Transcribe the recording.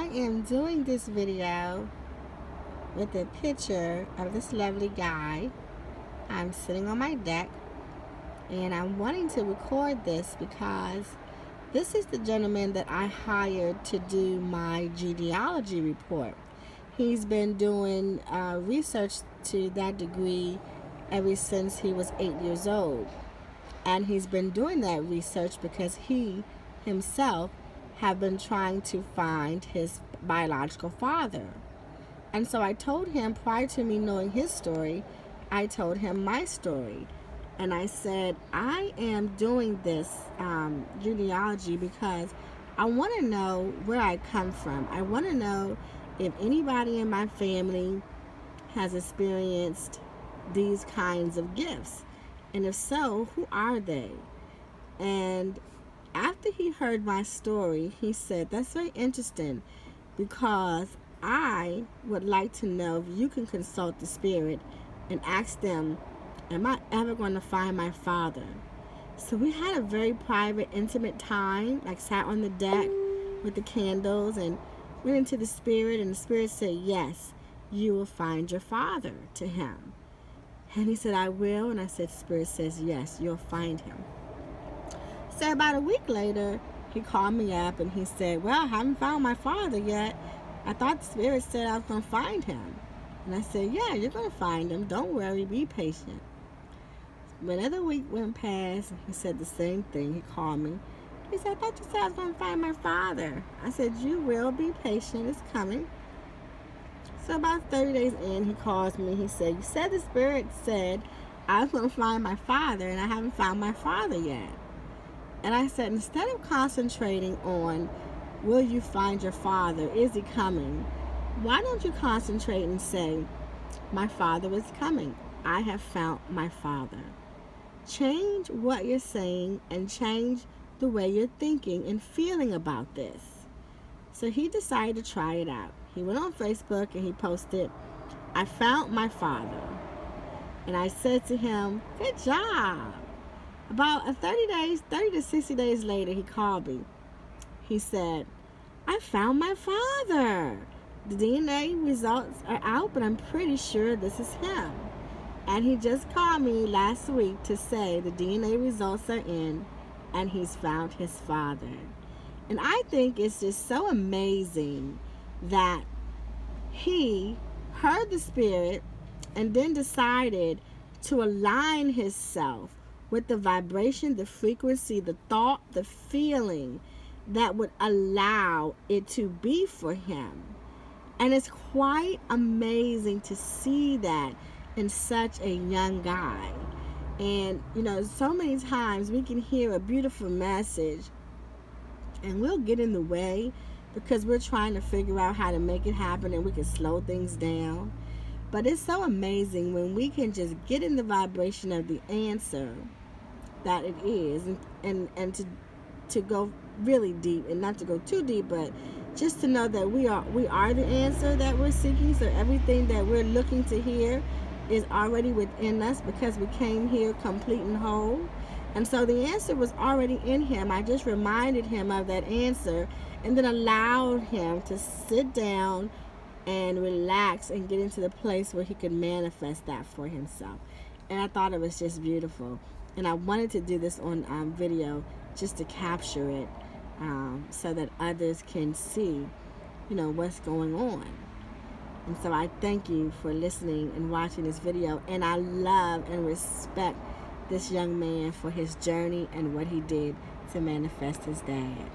am doing this video with a picture of this lovely guy. I'm sitting on my deck and I'm wanting to record this because this is the gentleman that I hired to do my genealogy report. He's been doing research to that degree ever since he was 8 years old. And he's been doing that research because he himself have been trying to find his biological father. And so I told him, prior to me knowing his story, I told him my story. And I said, I am doing this genealogy because I want to know where I come from. I want to know if anybody in my family has experienced these kinds of gifts. And if so, who are they? And after he heard my story, he said, that's very interesting because I would like to know if you can consult the spirit and ask them, am I ever going to find my father? So we had a very private, intimate time, like sat on the deck with the candles and went into the spirit, and the spirit said, yes, you will find your father to him. And he said, I will. And I said, Spirit says, yes, you'll find him. So about a week later, he called me up and he said, well, I haven't found my father yet. I thought the Spirit said I was going to find him. And I said, yeah, you're going to find him. Don't worry, be patient. Another week went past and he said the same thing. He called me. He said, I thought you said I was going to find my father. I said, you will, be patient, it's coming. So about 30 days in, he calls me. He said, you said the Spirit said I was going to find my father, and I haven't found my father yet. And I said, instead of concentrating on, will you find your father? Is he coming? Why don't you concentrate and say, my father is coming. I have found my father. Change what you're saying and change the way you're thinking and feeling about this. So he decided to try it out. He went on Facebook and he posted, I found my father. And I said to him, good job. About 30 to 60 days later, he called me. He said, I found my father. The DNA results are out, but I'm pretty sure this is him. And he just called me last week to say the DNA results are in and he's found his father. And I think it's just so amazing that he heard the Spirit and then decided to align himself with the vibration, the frequency, the thought, the feeling that would allow it to be for him. And it's quite amazing to see that in such a young guy. And, you know, so many times we can hear a beautiful message and we'll get in the way because we're trying to figure out how to make it happen, and we can slow things down. But it's so amazing when we can just get in the vibration of the answer that it is, and to go really deep, and not to go too deep, but just to know that we are the answer that we're seeking. So everything that we're looking to hear is already within us because we came here complete and whole. And so the answer was already in him. I just reminded him of that answer and then allowed him to sit down and relax and get into the place where he could manifest that for himself. And I thought it was just beautiful. And I wanted to do this on video just to capture it so that others can see, you know, what's going on. And so I thank you for listening and watching this video. And I love and respect this young man for his journey and what he did to manifest his dad.